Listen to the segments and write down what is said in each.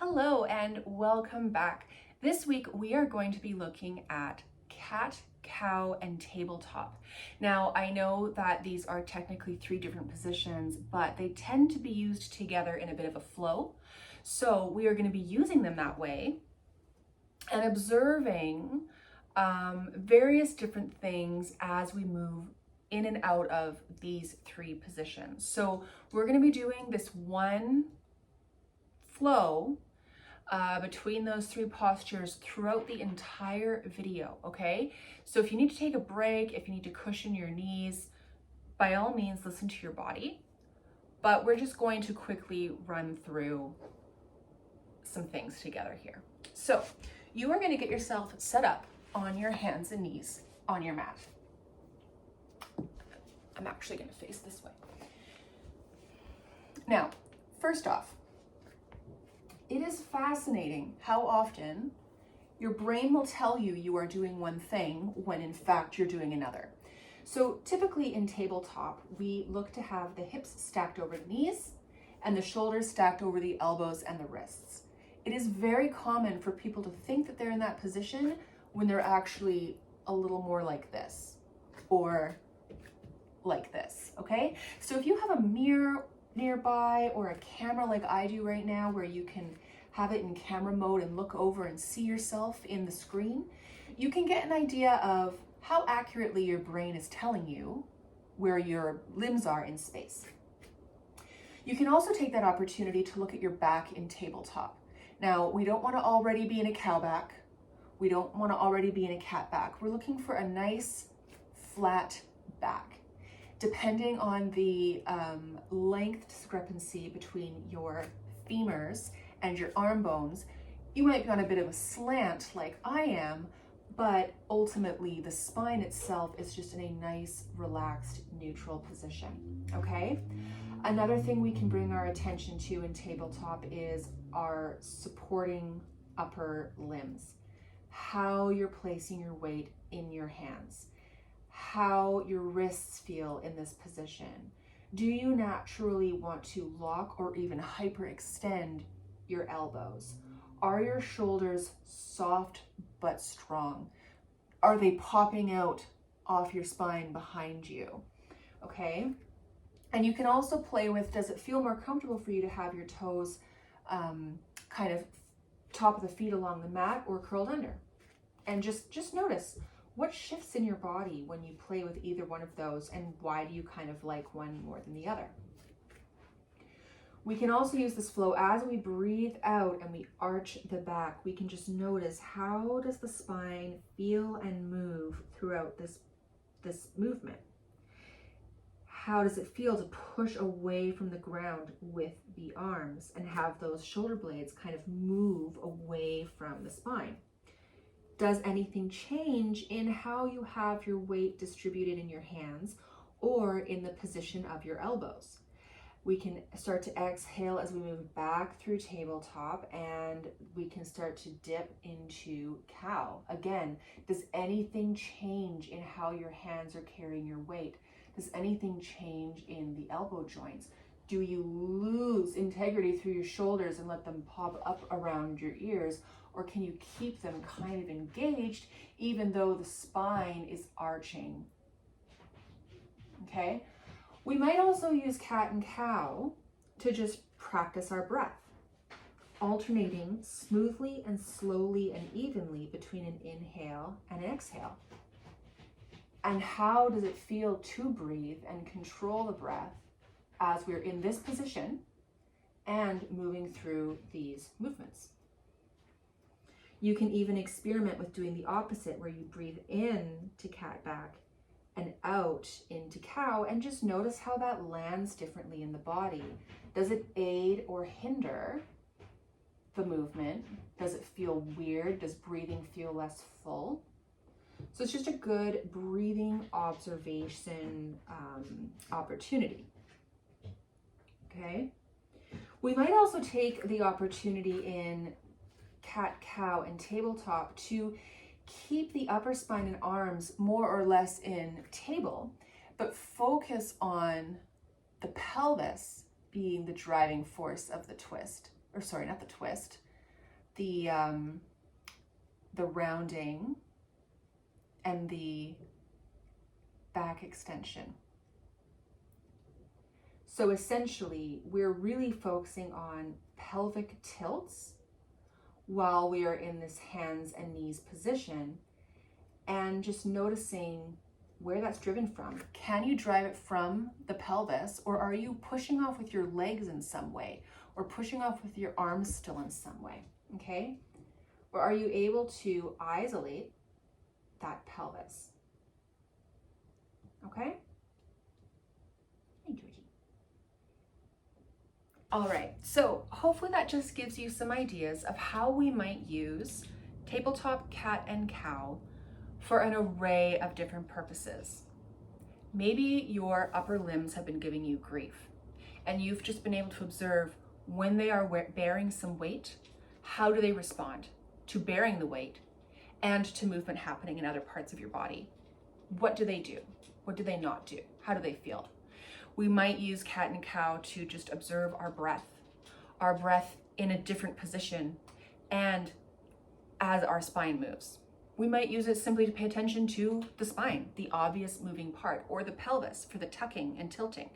Hello and welcome back. This week we are going to be looking at cat, cow, and tabletop. Now I know that these are technically three different positions, but they tend to be used together in a bit of a flow. So we are going to be using them that way and observing various different things as we move in and out of these three positions. So we're going to be doing this one flow between those three postures throughout the entire video, okay? So if you need to take a break, if you need to cushion your knees, by all means listen to your body, but we're just going to quickly run through some things together here. So you are going to get yourself set up on your hands and knees on your mat. I'm actually going to face this way. Now, first off, it is fascinating how often your brain will tell you you are doing one thing when in fact you're doing another. So typically in tabletop, we look to have the hips stacked over the knees and the shoulders stacked over the elbows and the wrists. It is very common for people to think that they're in that position when they're actually a little more like this or like this, okay? So if you have a mirror nearby or a camera like I do right now where you can have it in camera mode and look over and see yourself in the screen, you can get an idea of how accurately your brain is telling you where your limbs are in space. You can also take that opportunity to look at your back in tabletop. Now, we don't want to already be in a cow back. We don't want to already be in a cat back. We're looking for a nice flat back. Depending on the length discrepancy between your femurs and your arm bones, you might be on a bit of a slant like I am, but ultimately the spine itself is just in a nice, relaxed, neutral position, okay? Another thing we can bring our attention to in tabletop is our supporting upper limbs, how you're placing your weight in your hands, how your wrists feel in this position. Do you naturally want to lock or even hyperextend your elbows? Are your shoulders soft but strong? Are they popping out off your spine behind you? Okay. And you can also play with, does it feel more comfortable for you to have your toes kind of top of the feet along the mat or curled under? And just notice what shifts in your body when you play with either one of those, and why do you kind of like one more than the other? We can also use this flow as we breathe out and we arch the back. We can just notice, how does the spine feel and move throughout this movement? How does it feel to push away from the ground with the arms and have those shoulder blades kind of move away from the spine? Does anything change in how you have your weight distributed in your hands or in the position of your elbows? We can start to exhale as we move back through tabletop, and we can start to dip into cow. Again, does anything change in how your hands are carrying your weight? Does anything change in the elbow joints? Do you lose integrity through your shoulders and let them pop up around your ears? Or can you keep them kind of engaged even though the spine is arching? Okay. We might also use cat and cow to just practice our breath, alternating smoothly and slowly and evenly between an inhale and an exhale. And how does it feel to breathe and control the breath as we're in this position and moving through these movements? You can even experiment with doing the opposite, where you breathe in to cat back and out into cow, and just notice how that lands differently in the body. Does it aid or hinder the movement? Does it feel weird? Does breathing feel less full? So it's just a good breathing observation opportunity. Okay. We might also take the opportunity in cat, cow, and tabletop to keep the upper spine and arms more or less in table, but focus on the pelvis being the driving force of the twist, or sorry, not the twist, the rounding and the back extension. So essentially, we're really focusing on pelvic tilts while we are in this hands and knees position, and just noticing where that's driven from. Can you drive it from the pelvis, or are you pushing off with your legs in some way, or pushing off with your arms still in some way, okay? Or are you able to isolate that pelvis, okay? Hey, Georgie. All right, so hopefully that just gives you some ideas of how we might use tabletop cat and cow for an array of different purposes. Maybe your upper limbs have been giving you grief, and you've just been able to observe when they are bearing some weight, how do they respond to bearing the weight and to movement happening in other parts of your body? What do they do? What do they not do? How do they feel? We might use cat and cow to just observe our breath in a different position and as our spine moves. We might use it simply to pay attention to the spine, the obvious moving part, or the pelvis for the tucking and tilting,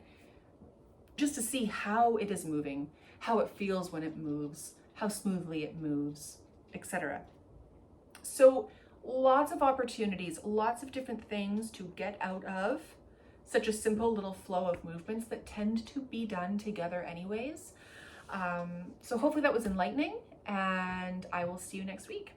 just to see how it is moving, how it feels when it moves, how smoothly it moves, etc. So lots of opportunities, lots of different things to get out of such a simple little flow of movements that tend to be done together anyways. So hopefully that was enlightening, and I will see you next week.